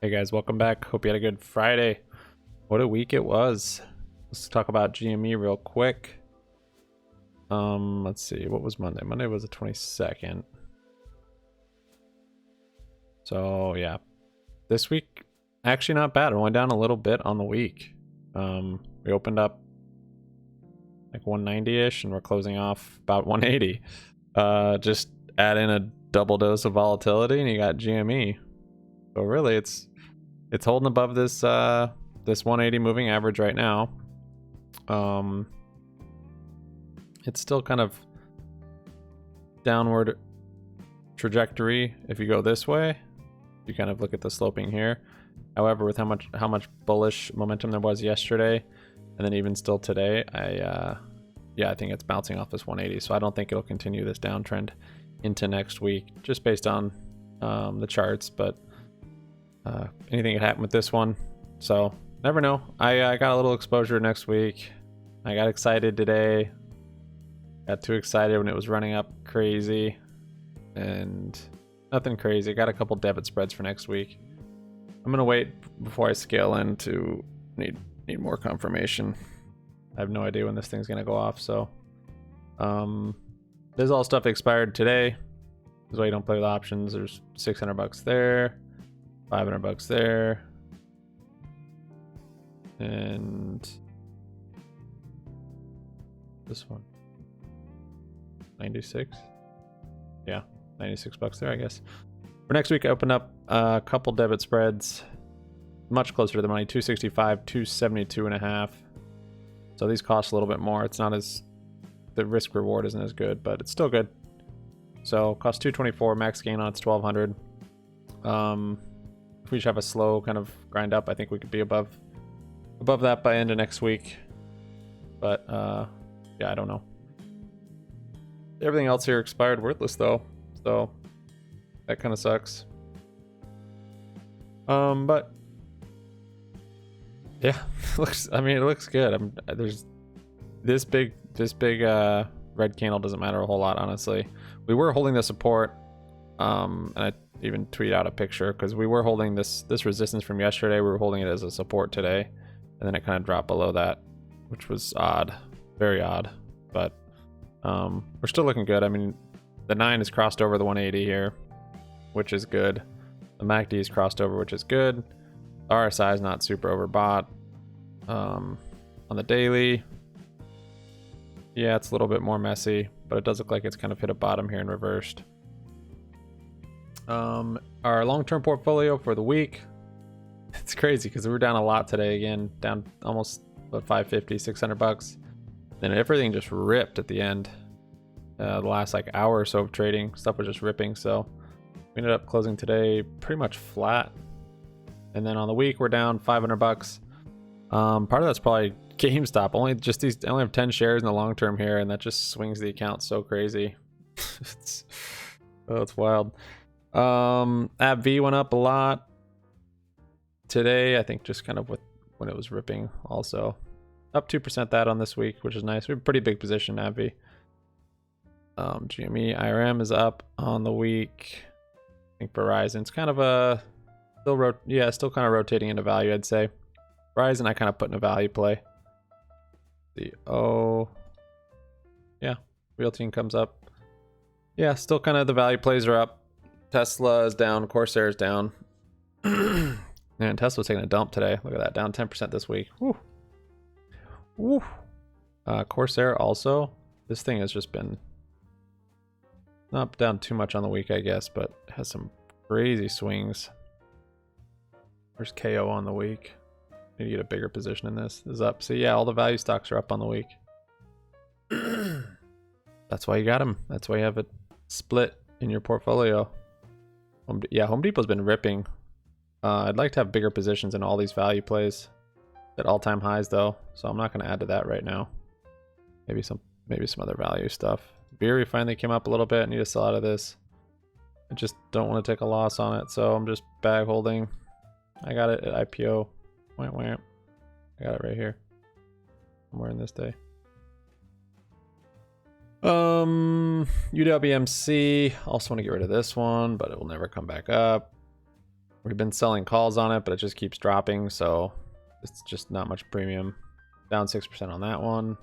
Hey guys, welcome back. Hope you had a good Friday. What a week it was. Let's talk about GME real quick. Let's see. What was Monday? Monday was the 22nd. So yeah, this week actually not bad. It went down a little bit on the week. We opened up like 190-ish and we're closing off about 180. Just add in a double dose of volatility and you got GME. So really it's holding above this this 180 moving average right now. It's still kind of downward trajectory if you go this way. You kind of look at the sloping here. However, with how much bullish momentum there was yesterday and then even still today, I think it's bouncing off this 180. So I don't think it'll continue this downtrend into next week just based on the charts, but anything could happen with this one, so never know. I got a little exposure next week. I got excited today. Got too excited when it was running up crazy, and nothing crazy. Got a couple debit spreads for next week. I'm gonna wait before I scale in to need more confirmation. I have no idea when this thing's gonna go off. So there's all stuff that expired today. That's why you don't play with options. There's $600 there. $500 there, and this one 96. Yeah, $96 there, I guess. For next week, I opened up a couple debit spreads much closer to the money, 265, 272.5. So these cost a little bit more. It's not as, the risk reward isn't as good, but it's still good. So cost 224, max gain on it's 1200. If we just have a slow kind of grind up, I think we could be above that by end of next week. But yeah, I don't know. Everything else here expired worthless though, so that kind of sucks. But yeah, it looks good. There's this big red candle doesn't matter a whole lot, honestly. We were holding the support, and I even tweet out a picture because we were holding this resistance from yesterday. We were holding it as a support today, and then it kind of dropped below that, which was odd, very odd. But we're still looking good. I mean, the 9 has crossed over the 180 here, which is good. The MACD has crossed over, which is good. The RSI is not super overbought. On the daily, yeah, it's a little bit more messy, but it does look like it's kind of hit a bottom here and reversed. Our long-term portfolio for the week, it's crazy because we're down a lot today again, down almost about 550, $600. Then everything just ripped at the end. The last like hour or so of trading, stuff was just ripping. So we ended up closing today pretty much flat. And then on the week we're down $500. Part of that's probably GameStop. I only have 10 shares in the long term here, and that just swings the account so crazy. It's wild. AbbVie went up a lot today, I think, just kind of when it was ripping. Also up 2% that on this week, which is nice. We have a pretty big position in AbbVie. GME IRM is up on the week. I think Verizon's kind of still kind of rotating into value, I'd say. Verizon I kind of put in a value play. Yeah, Realty comes up. Yeah, still kind of the value plays are up. Tesla is down, Corsair is down. Man, Tesla's taking a dump today. Look at that, down 10% this week. Woo. Woo. Corsair also, this thing has just been not down too much on the week, I guess, but has some crazy swings. Where's KO on the week? Need to get a bigger position in this. This is up. So yeah, all the value stocks are up on the week. That's why you got them. That's why you have it split in your portfolio. Home Depot's been ripping. I'd like to have bigger positions in all these value plays at all-time highs though, so I'm not going to add to that right now. Maybe some other value stuff. Beery finally came up a little bit. I need to sell out of this. I just don't want to take a loss on it, so I'm just bag holding. I got it at IPO. Wham, wham. I got it right here. Somewhere in this day. UWMC, also want to get rid of this one, but it will never come back up. We've been selling calls on it, but it just keeps dropping, so it's just not much premium. Down 6% on that one.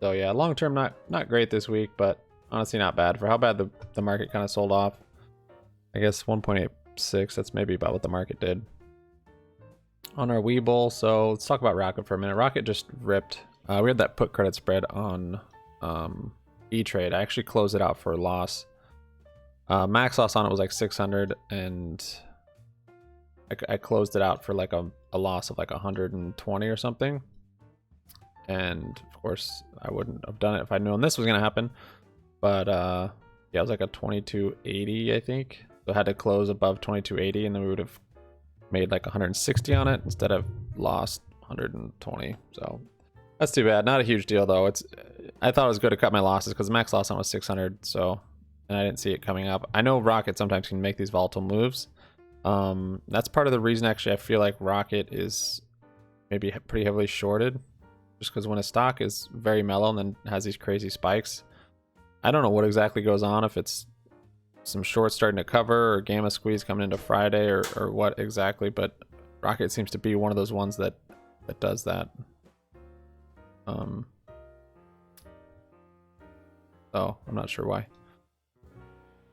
So yeah, long term not great this week, but honestly not bad for how bad the market kind of sold off. I guess 1.86, that's maybe about what the market did. On our Webull, so let's talk about Rocket for a minute. Rocket just ripped. We had that put credit spread on E-Trade. I actually closed it out for a loss. Max loss on it was like 600, and I closed it out for like a loss of like 120 or something. And of course, I wouldn't have done it if I'd known this was gonna happen. But yeah, it was like a 2280, I think. So I had to close above 2280, and then we would have made like 160 on it instead of lost 120. So that's too bad. Not a huge deal though. I thought it was good to cut my losses because the max loss on was 600. So, and I didn't see it coming up. I know Rocket sometimes can make these volatile moves. That's part of the reason actually I feel like Rocket is maybe pretty heavily shorted, just because when a stock is very mellow and then has these crazy spikes, I don't know what exactly goes on, if it's some shorts starting to cover or gamma squeeze coming into Friday or what exactly, but Rocket seems to be one of those ones that does that. So I'm not sure why,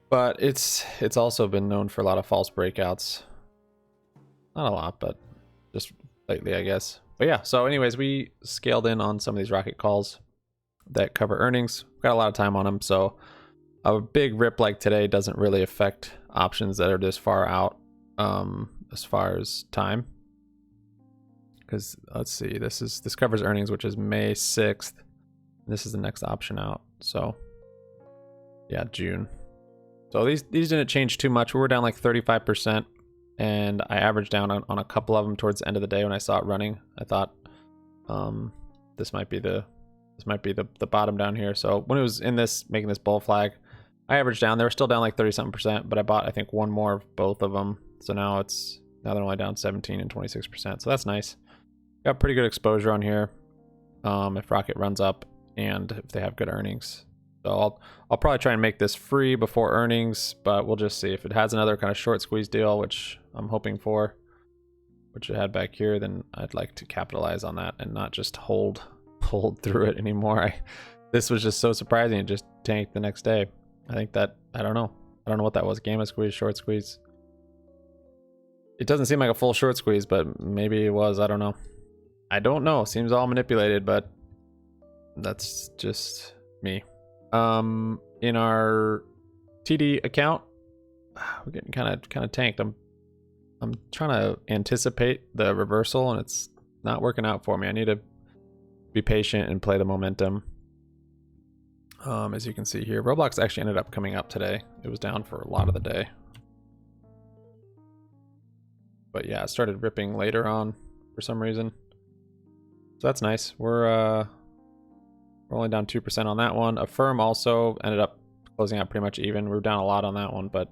but it's also been known for a lot of false breakouts. Not a lot, but just lately, I guess. But yeah, so anyways, we scaled in on some of these Rocket calls that cover earnings. Got a lot of time on them, so a big rip like today doesn't really affect options that are this far out as far as time. Because let's see, this covers earnings, which is May 6th. This is the next option out. So yeah, June. So these didn't change too much. We were down like 35%, and I averaged down on a couple of them towards the end of the day when I saw it running. I thought this might be the bottom down here. So when it was in this, making this bull flag, I averaged down. They were still down like 30-something%, but I bought, I think, one more of both of them. So now they're only down 17 and 26%. So that's nice. Got pretty good exposure on here if Rocket runs up and if they have good earnings. So I'll probably try and make this free before earnings, but we'll just see. If it has another kind of short squeeze deal, which I'm hoping for, which it had back here, then I'd like to capitalize on that and not just hold through it anymore. This was just so surprising. It just tanked the next day. I think that, I don't know what that was. Gamma squeeze, short squeeze. It doesn't seem like a full short squeeze, but maybe it was. I don't know. Seems all manipulated, but that's just me. In our TD account, we're getting kind of tanked. I'm trying to anticipate the reversal, and it's not working out for me. I need to be patient and play the momentum. As you can see here, Roblox actually ended up coming up today. It was down for a lot of the day, but yeah, it started ripping later on for some reason. So that's nice. We're only down 2% on that one. Affirm also ended up closing out pretty much even. We were down a lot on that one, but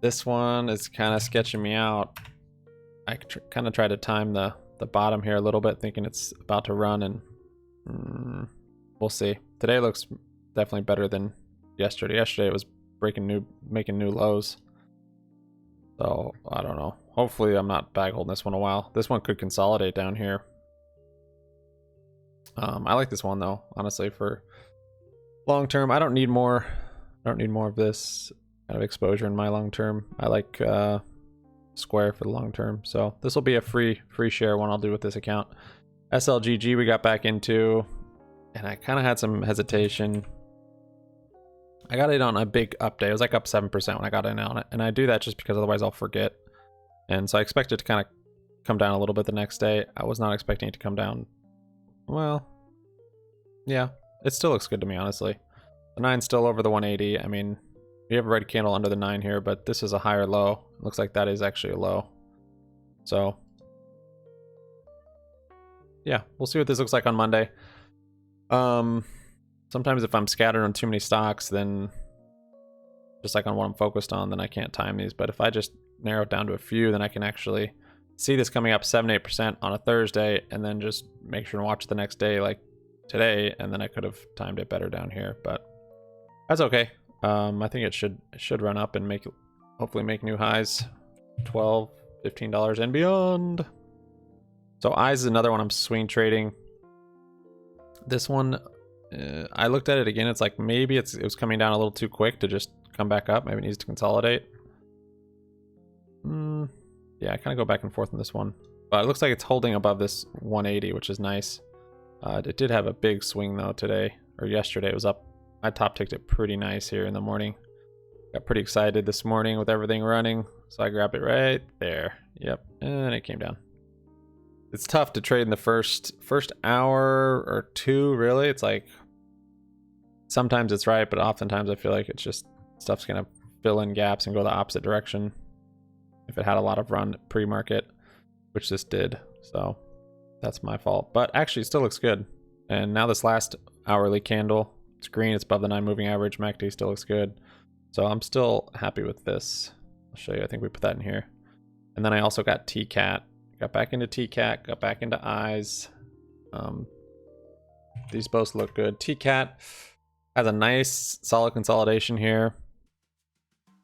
this one is kind of sketching me out. I kind of tried to time the bottom here a little bit, thinking it's about to run, and we'll see. Today looks definitely better than yesterday. Yesterday it was making new lows. So I don't know. Hopefully I'm not bag holding this one a while. This one could consolidate down here. I like this one though, honestly, for long term. I don't need more of this kind of exposure in my long term. I like Square for the long term. So this will be a free share one I'll do with this account. SLGG we got back into, and I kind of had some hesitation. I got it on a big up day. It was like up 7% when I got in on it, and I do that just because otherwise I'll forget. And so I expected to kind of come down a little bit the next day. I was not expecting it to come down. Well, yeah, it still looks good to me, honestly. The 9's still over the 180. I mean, we have a red candle under the 9 here, but this is a higher low. It looks like that is actually a low. So yeah, we'll see what this looks like on Monday. Sometimes if I'm scattered on too many stocks, then just like on what I'm focused on, then I can't time these. But if I just narrow it down to a few, then I can actually see this coming up 7-8% on a Thursday, and then just make sure to watch the next day like today, and then I could have timed it better down here, but that's okay. I think it should run up and make hopefully make new highs. $12, $15 and beyond. So eyes is another one I'm swing trading. This one, I looked at it again. It's like maybe it was coming down a little too quick to just come back up. Maybe it needs to consolidate. Yeah, I kind of go back and forth on this one. But it looks like it's holding above this 180, which is nice. It did have a big swing though today, or yesterday. It was up. I top ticked it pretty nice here in the morning. Got pretty excited this morning with everything running. So I grabbed it right there. Yep, and it came down. It's tough to trade in the first hour or two, really. It's like sometimes it's right, but oftentimes I feel like it's just stuff's gonna fill in gaps and go the opposite direction if it had a lot of run pre-market, which this did. So that's my fault. But actually it still looks good. And now this last hourly candle, it's green, it's above the 9 moving average. MACD still looks good. So I'm still happy with this. I'll show you, I think we put that in here. And then I also got TCAT. Got back into TCAT, got back into eyes. These both look good. TCAT has a nice solid consolidation here.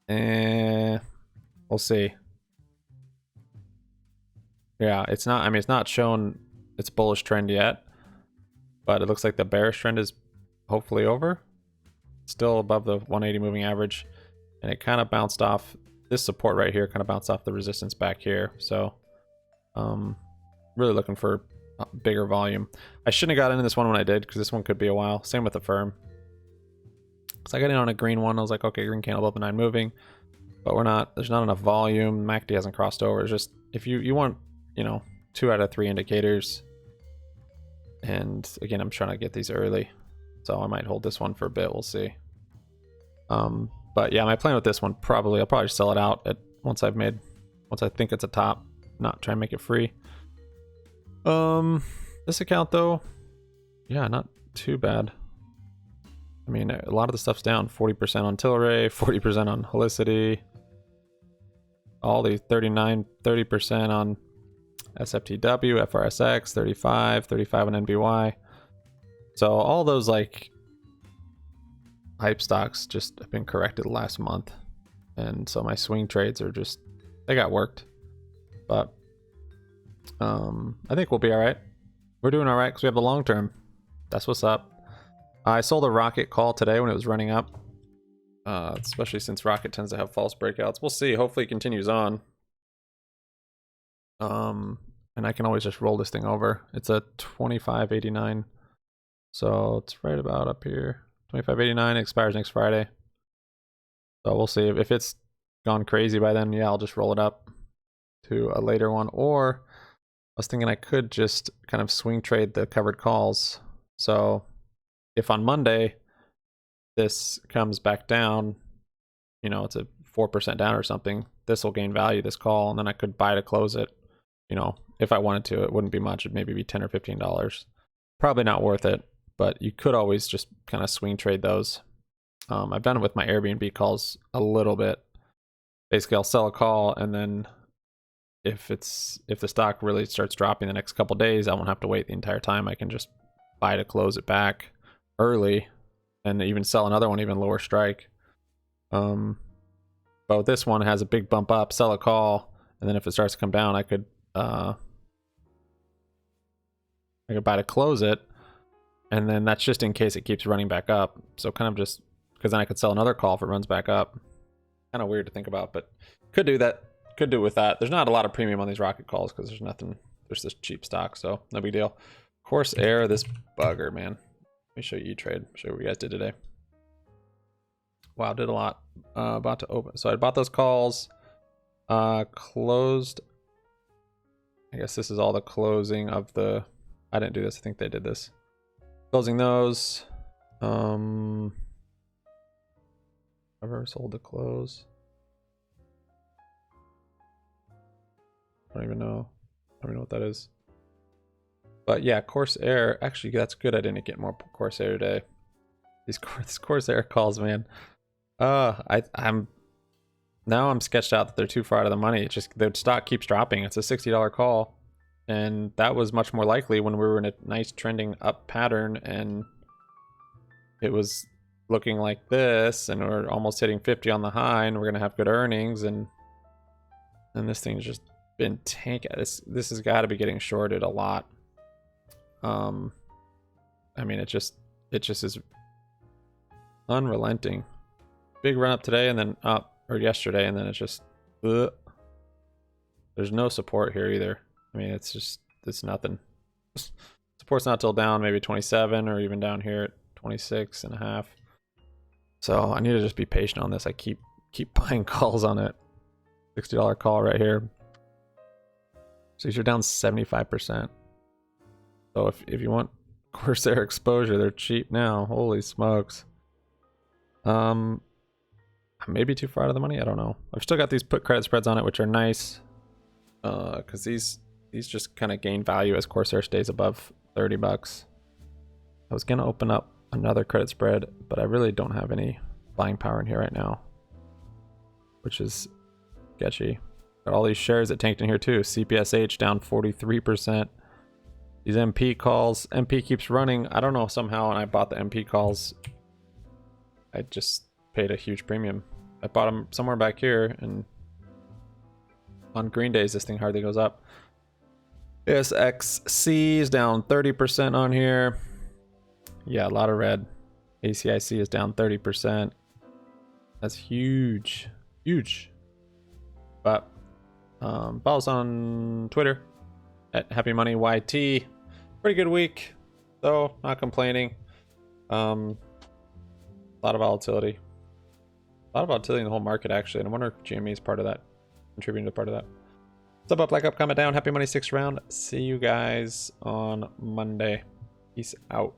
And we'll see. Yeah, it's not, I mean, it's not shown its bullish trend yet, but it looks like the bearish trend is hopefully over. Still above the 180 moving average, and it kind of bounced off this support right here, kind of bounced off the resistance back here. So really looking for bigger volume. I shouldn't have got into this one when I did, because this one could be a while. Same with the firm. So I got in on a green one. I was like, okay, green candle above the 9 moving, but we're not, there's not enough volume. MACD hasn't crossed over. It's just, if you want, you know, 2 out of 3 indicators. And again, I'm trying to get these early, so I might hold this one for a bit. We'll see. But yeah, my plan with this one, I'll probably sell it out at once I think it's a top, not try and make it free. This account though, yeah, not too bad. I mean, a lot of the stuff's down. 40% on Tilray, 40% on Helicity, all the 30% on SFTW, FRSX, 35 on NBY. So all those like hype stocks just have been corrected last month, and so my swing trades are just, they got worked. But I think we'll be all right. We're doing all right because we have the long term. That's what's up. I sold a Rocket call today when it was running up, especially since Rocket tends to have false breakouts. We'll see. Hopefully it continues on. And I can always just roll this thing over. It's a 25.89, so it's right about up here. 25.89 expires next Friday. So we'll see if it's gone crazy by then. Yeah, I'll just roll it up to a later one. Or I was thinking I could just kind of swing trade the covered calls. So if on Monday this comes back down, you know, it's a 4% down or something, this will gain value, this call, and then I could buy to close it. You know, if I wanted to, it wouldn't be much. It'd maybe be $10 or $15. Probably not worth it, but you could always just kind of swing trade those. I've done it with my Airbnb calls a little bit. Basically, I'll sell a call, and then if the stock really starts dropping the next couple days, I won't have to wait the entire time. I can just buy to close it back early, and even sell another one even lower strike. But this one has a big bump up, sell a call, and then if it starts to come down, I could buy to close it, and then that's just in case it keeps running back up. So kind of just because then I could sell another call if it runs back up. Kind of weird to think about, but could do that. Could do with that. There's not a lot of premium on these Rocket calls because there's nothing. There's this cheap stock, so no big deal. CRSR, this bugger, man. Let me show you E-Trade. Show you what you guys did today. Wow, did a lot. About to open. So I bought those calls. Closed. I guess this is all the closing of the. I didn't do this. I think they did this. Closing those. Ever sold to close? I don't even know. I don't even know what that is. But yeah, CRSR. Actually, that's good. I didn't get more CRSR today. These CRSR calls, man. I'm sketched out that they're too far out of the money. It's just the stock keeps dropping. It's a $60 call, and that was much more likely when we were in a nice trending up pattern, and it was looking like this, and we're almost hitting 50 on the high, and we're gonna have good earnings, and this thing's just been tanking. This has got to be getting shorted a lot. I mean, it just is unrelenting. Big run up today, and then up, or yesterday, and then it's just there's no support here either. I mean, it's nothing. Support's not till down maybe 27, or even down here at 26 and a half. So I need to just be patient on this. I keep buying calls on it. $60 call right here. So you're down 75%. So if you want Corsair exposure, they're cheap now. Holy smokes. I may be too far out of the money. I don't know. I've still got these put credit spreads on it, which are nice. Because these just kind of gain value as Corsair stays above 30 bucks. I was gonna open up another credit spread, but I really don't have any buying power in here right now, which is sketchy. Got all these shares that tanked in here too. CPSH down 43%. These MP calls, MP keeps running. I don't know, somehow when I bought the MP calls, I just paid a huge premium. I bought them somewhere back here, and on green days this thing hardly goes up. SXC is down 30% on here. Yeah, a lot of red. ACIC is down 30%. That's huge. Huge. But follow us on Twitter at Happy Money YT. Pretty good week, though. Not complaining. A lot of volatility. A lot of volatility in the whole market, actually. And I wonder if GME is part of that, contributing to part of that. Sub up, like up, comment down. Happy Money 6th round. See you guys on Monday. Peace out.